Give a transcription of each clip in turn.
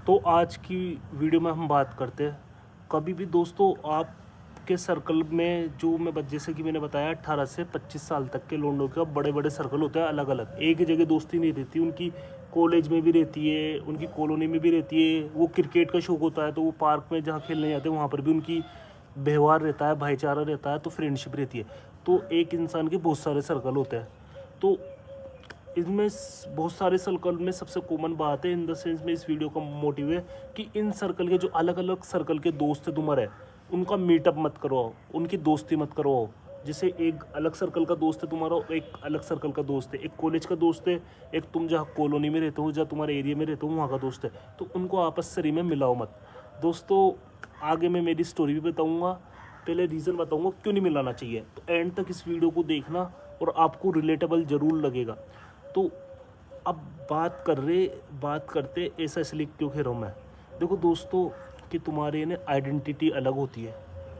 तो आज की वीडियो में हम बात करते हैं। कभी भी दोस्तों आपके सर्कल में जो जैसे कि मैंने बताया 18 से 25 साल तक के लोगों का बड़े बड़े सर्कल होते हैं, अलग अलग एक ही जगह दोस्ती नहीं रहती उनकी। कॉलेज में भी रहती है, उनकी कॉलोनी में भी रहती है। वो क्रिकेट का शौक होता है तो वो पार्क में जहाँ खेलने जाते हैं वहाँ पर भी उनकी व्यवहार रहता है, भाईचारा रहता है, तो फ्रेंडशिप रहती है। तो एक इंसान के बहुत सारे सर्कल होते हैं। तो इसमें बहुत सारे सर्कल में सबसे कॉमन बात है, इन द सेंस में इस वीडियो का मोटिव है कि इन सर्कल के जो अलग अलग सर्कल के दोस्त है तुम्हारे, उनका मीटअप मत करवाओ, उनकी दोस्ती मत करवाओ। जैसे एक अलग सर्कल का दोस्त है तुम्हारा, एक अलग सर्कल का दोस्त है, एक कॉलेज का दोस्त है, एक तुम जहाँ कॉलोनी में रहते हो, जहाँ तुम्हारे एरिया में रहते हो वहाँ का दोस्त है। तो उनको आपस सरी में मिलाओ मत दोस्तों। आगे मैं मेरी स्टोरी भी बताऊँगा, पहले रीज़न बताऊँगा क्यों नहीं मिलाना चाहिए। तो एंड तक इस वीडियो को देखना और आपको रिलेटेबल ज़रूर लगेगा। तो अब बात करते ऐसा इसलिए क्यों कह रहा हूँ मैं। देखो दोस्तों कि तुम्हारी ना आइडेंटिटी अलग होती है,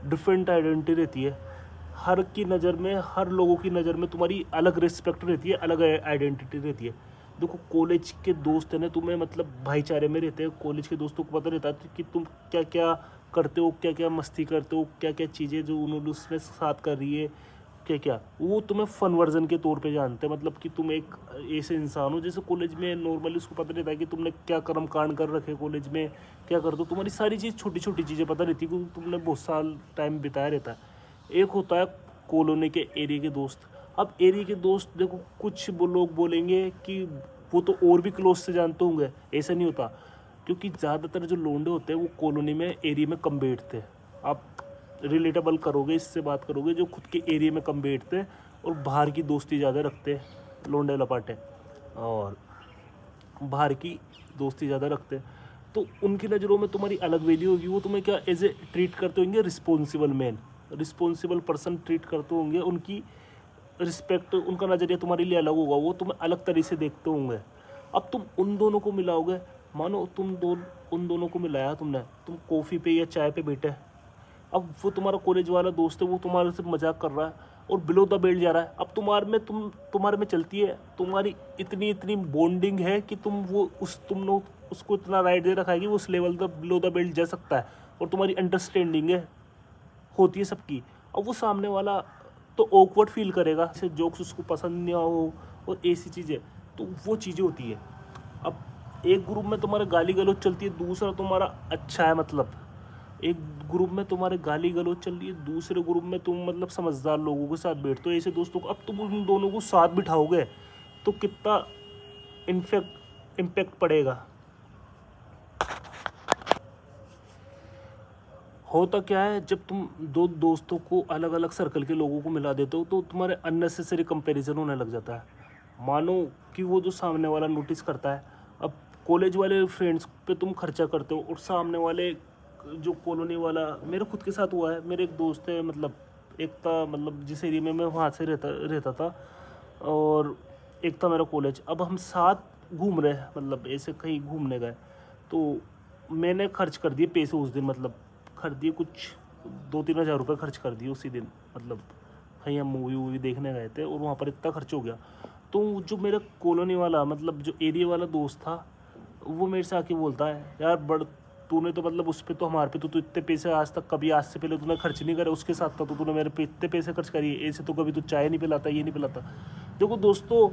डिफरेंट आइडेंटिटी रहती है। हर की नज़र में, हर लोगों की नज़र में तुम्हारी अलग रिस्पेक्ट रहती है, अलग आइडेंटिटी रहती है। देखो कॉलेज के दोस्त है ना, तुम्हें मतलब भाईचारे में रहते हैं। कॉलेज के दोस्तों को पता रहता है कि तुम क्या क्या करते हो, क्या क्या मस्ती करते हो, क्या क्या चीज़ें जो उन्होंने उसमें साथ कर रही है, क्या क्या वो तुम्हें फन वर्जन के तौर पे जानते हैं। मतलब कि तुम एक ऐसे इंसान हो जैसे कॉलेज में नॉर्मली उसको पता रहता है कि तुमने क्या कर्म कांड कर रखे कॉलेज में, क्या कर दो, तुम्हारी सारी चीज़ छोटी छोटी चीज़ें पता रहती है क्योंकि तुमने बहुत साल टाइम बिताया रहता है। एक होता है कॉलोनी के एरिया के दोस्त। अब एरिया के दोस्त देखो, कुछ वो लोग बोलेंगे कि वो तो और भी क्लोज से जानते होंगे, ऐसा नहीं होता। क्योंकि ज़्यादातर जो लोंडे होते हैं वो कॉलोनी में, एरिया में कम बैठते हैं। आप रिलेटेबल करोगे, इससे बात करोगे जो खुद के एरिया में कम बैठते हैं और बाहर की दोस्ती ज़्यादा रखते हैं, लोंडे लपाटे, और बाहर की दोस्ती ज़्यादा रखते हैं। तो उनकी नज़रों में तुम्हारी अलग वैल्यू होगी। वो तुम्हें क्या एज ए ट्रीट करते होंगे, responsible man, responsible person treat करते होंगे। उनकी रिस्पेक्ट, उनका नज़रिया तुम्हारे लिए अलग होगा, वो तुम्हें अलग तरीके से देखते होंगे। अब तुम उन दोनों को मिलाओगे, मानो उन दोनों को मिलाया तुमने, तुम कॉफ़ी पे या चाय पे बैठे। अब वो तुम्हारा कॉलेज वाला दोस्त है, वो तुम्हारे से मजाक कर रहा है और बिलो द बेल्ट जा रहा है। अब तुम्हारे में चलती है, तुम्हारी इतनी इतनी बॉन्डिंग है कि तुमने उसको इतना राइट दे रखा है कि वो उस लेवल तक बिलो द बेल्ट जा सकता है। और तुम्हारी अंडरस्टैंडिंग है, होती है सबकी। अब वो सामने वाला तो ऑकवर्ड फील करेगा, जैसे जोक्स उसको पसंद नहीं हो और ऐसी चीज़ें, तो वो चीज़ें होती है। अब एक ग्रुप में तुम्हारे गाली गलौज चलती है, दूसरा तुम्हारा अच्छा है, मतलब एक ग्रुप में तुम्हारे गाली गलौज चल रही है, दूसरे ग्रुप में तुम मतलब समझदार लोगों के साथ बैठते हो, ऐसे दोस्तों को। अब तुम उन दोनों को साथ बिठाओगे तो कितना इम्पैक्ट पड़ेगा। होता क्या है, जब तुम दो दोस्तों को, अलग अलग सर्कल के लोगों को मिला देते हो तो तुम्हारे अननेसेसरी कंपैरिजन होने लग जाता है। मानो कि वो जो सामने वाला नोटिस करता है। अब कॉलेज वाले फ्रेंड्स पे तुम खर्चा करते हो और सामने वाले जो कॉलोनी वाला, मेरे खुद के साथ हुआ है। मेरे एक दोस्त है, मतलब एक था, मतलब जिस एरिया में मैं वहाँ से रहता था, और एक था मेरा कॉलेज। अब हम साथ घूम रहे हैं, मतलब ऐसे कहीं घूमने गए, तो मैंने खर्च कर दिए पैसे उस दिन, मतलब खर्च दिए कुछ 2-3 हज़ार रुपये खर्च कर दिए उसी दिन। मतलब कहीं हम मूवी वूवी देखने गए थे और वहाँ पर इतना खर्च हो गया। तो जो मेरा कॉलोनी वाला, मतलब जो एरिया वाला दोस्त था, वो मेरे से आके बोलता है, यार बड़ तूने तो मतलब उस पर तो, हमारे पे तो इतने पैसे आज तक कभी, आज से पहले तूने खर्च नहीं करे, उसके साथ था तो तूने मेरे पे इतने पैसे खर्च करिए, ऐसे तो कभी तू चाय नहीं पिलाता, ये नहीं पिलाता। देखो दोस्तों,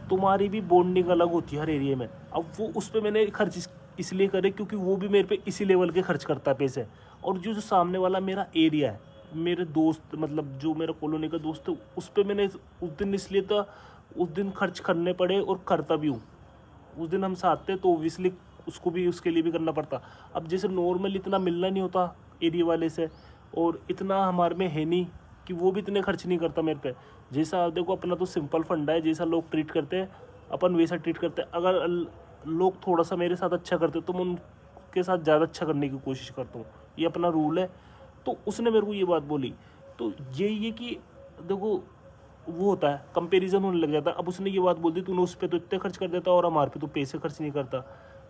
तुम्हारी भी बॉन्डिंग अलग होती है हर एरिया में। अब वो उस पर मैंने खर्च इसलिए करे क्योंकि वो भी मेरे पे इसी लेवल के खर्च करता है पैसे। और जो सामने वाला मेरा एरिया है, मेरे दोस्त, मतलब जो मेरा कॉलोनी का दोस्त है, उस पर मैंने उस दिन इसलिए था, उस दिन खर्च करने पड़े और करता भी हूँ। उस दिन हम साथ थे तो ओबियसली उसको भी, उसके लिए भी करना पड़ता। अब जैसे नॉर्मल इतना मिलना नहीं होता एरिया वाले से, और इतना हमारे में है नहीं कि वो भी इतने खर्च नहीं करता मेरे पे। जैसा देखो, अपना तो सिंपल फंडा है, जैसा लोग ट्रीट करते हैं अपन वैसा ट्रीट करते हैं। अगर लोग थोड़ा सा मेरे साथ अच्छा करते तो मैं उनके साथ ज़्यादा अच्छा करने की कोशिश करता हूँ, ये अपना रूल है। तो उसने मेरे को ये बात बोली, तो यही है कि देखो वो होता है, कंपैरिजन होने लग जाता है। अब उसने ये बात बोल दी, तूने उस पर तो इतने खर्च कर देता और हमारे पे तो पैसे खर्च नहीं करता।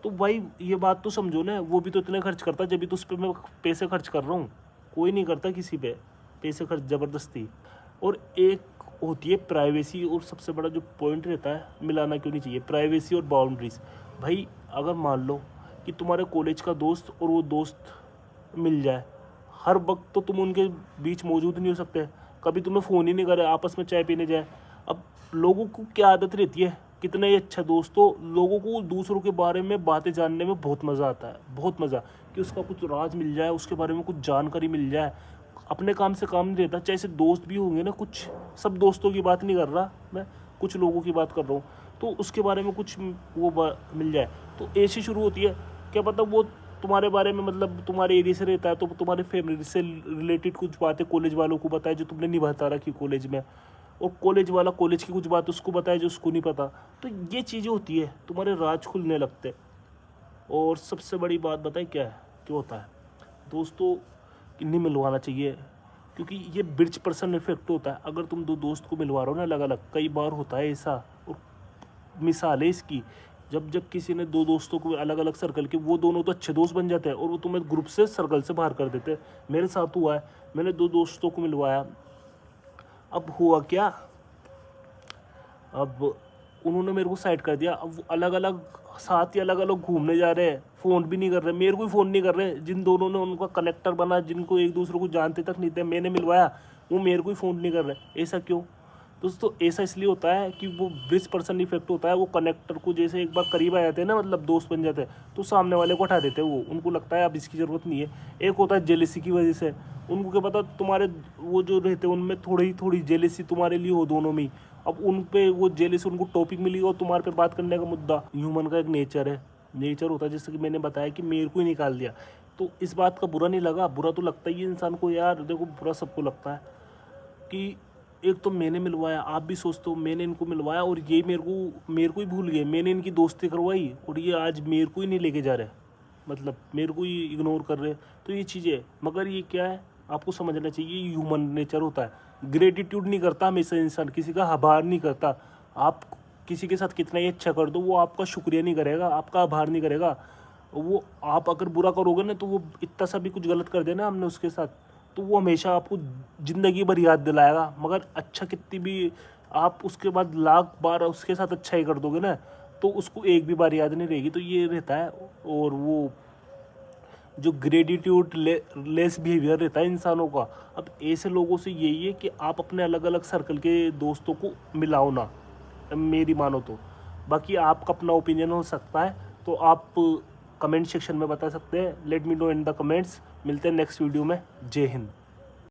तो भाई ये बात तो समझो ना, वो भी तो इतने खर्च करता जब भी तो उस पर मैं पैसे खर्च कर रहा हूँ। कोई नहीं करता किसी पे पैसे खर्च ज़बरदस्ती। और एक होती है प्राइवेसी, और सबसे बड़ा जो पॉइंट रहता है, मिलाना क्यों नहीं चाहिए, प्राइवेसी और बाउंड्रीज। भाई अगर मान लो कि तुम्हारे कॉलेज का दोस्त और वो दोस्त मिल जाए। हर वक्त तो तुम उनके बीच मौजूद नहीं हो सकते, कभी तुम्हें फ़ोन ही नहीं करे, आपस में चाय पीने जाए। अब लोगों को क्या आदत रहती है, कितना ही अच्छा दोस्त हो, लोगों को दूसरों के बारे में बातें जानने में बहुत मज़ा आता है, बहुत मज़ा, कि उसका कुछ राज मिल जाए, उसके बारे में कुछ जानकारी मिल जाए। अपने काम से काम नहीं रहता, चाहे से दोस्त भी होंगे ना, कुछ सब दोस्तों की बात नहीं कर रहा मैं, कुछ लोगों की बात कर रहा हूँ, तो उसके बारे में कुछ वो मिल जाए तो ऐसी शुरू होती है। क्या पता वो तुम्हारे बारे में, मतलब तुम्हारे एरिया से रहता है तो तुम्हारे फैमिली से रिलेटेड कुछ बातें कॉलेज वालों को बताए जो तुमने नहीं बता रखी कॉलेज में, और कॉलेज वाला कॉलेज की कुछ बात उसको बताए जो उसको नहीं पता। तो ये चीज़ें होती है, तुम्हारे राज खुलने लगते। और सबसे बड़ी बात बताए क्या है, क्या होता है, दोस्तों नहीं मिलवाना चाहिए, क्योंकि ये ब्रिज पर्सन इफेक्ट होता है। अगर तुम दो दोस्त को मिलवा रहे हो ना अलग अलग, कई बार होता है ऐसा, और मिसाल है इसकी, जब किसी ने दो दोस्तों को अलग अलग सर्कल के, वो दोनों तो अच्छे दोस्त बन जाते हैं और वो तुम्हें ग्रुप से सर्कल से बाहर कर देते हैं। मेरे साथ हुआ है, मैंने दो दोस्तों को मिलवाया, अब हुआ क्या, अब उन्होंने मेरे को साइड कर दिया। अब वो अलग अलग साथ ही अलग अलग घूमने जा रहे हैं, फ़ोन भी नहीं कर रहे, मेरे को ही फ़ोन नहीं कर रहे। जिन दोनों ने उनका कनेक्टर बना, जिनको एक दूसरे को जानते तक नहीं थे, मैंने मिलवाया, वो मेरे को ही फ़ोन नहीं कर रहे। ऐसा क्यों दोस्तों? ऐसा इसलिए होता है कि वो ब्रिज पर्सन इफेक्ट होता है। वो कनेक्टर को जैसे एक बार करीब आ जाते हैं ना, मतलब दोस्त बन जाते हैं, तो सामने वाले को हटा देते हैं। वो उनको लगता है अब इसकी ज़रूरत नहीं है। एक होता है जेलेसी की वजह से, उनको क्या पता तुम्हारे वो जो रहते हैं उनमें थोड़ी जेलेसी तुम्हारे लिए हो दोनों में ही। अब उन पे वो जेलेसी, उनको टॉपिक मिली और तुम्हारे पे बात करने का मुद्दा। ह्यूमन का एक नेचर होता है, जैसे कि मैंने बताया कि मेरे को ही निकाल दिया, तो इस बात का बुरा नहीं लगा। बुरा तो लगता ही है इंसान को यार, देखो बुरा सबको लगता है कि एक तो मैंने मिलवाया, आप भी सोचते हो मैंने इनको मिलवाया और ये मेरे को ही भूल गए, मैंने इनकी दोस्ती करवाई और ये आज मेरे को ही नहीं लेके जा रहे, मतलब मेरे को ही इग्नोर कर रहे। तो ये चीज़ें, मगर ये क्या है, आपको समझना चाहिए, ह्यूमन नेचर होता है। ग्रेटिट्यूड नहीं करता हमेशा इंसान, किसी का आभार नहीं करता। आप किसी के साथ कितना ही अच्छा कर दो, वो आपका शुक्रिया नहीं करेगा, आपका आभार नहीं करेगा। वो आप अगर बुरा करोगे ना, तो वो इतना सा भी कुछ गलत कर देना हमने उसके साथ, तो वो हमेशा आपको ज़िंदगी भर याद दिलाएगा। मगर अच्छा कितनी भी आप उसके बाद लाख बार उसके साथ अच्छा ही कर दोगे ना, तो उसको एक भी बार याद नहीं रहेगी। तो ये रहता है। और वो जो ग्रेटिट्यूड लेस बिहेवियर रहता है इंसानों का, अब ऐसे लोगों से यही है कि आप अपने अलग अलग सर्कल के दोस्तों को मिलाओ ना, मेरी मानो तो। बाकी आपका अपना ओपिनियन हो सकता है, तो आप कमेंट सेक्शन में बता सकते हैं। Let me know in the comments. मिलते हैं नेक्स्ट वीडियो में। जय हिंद।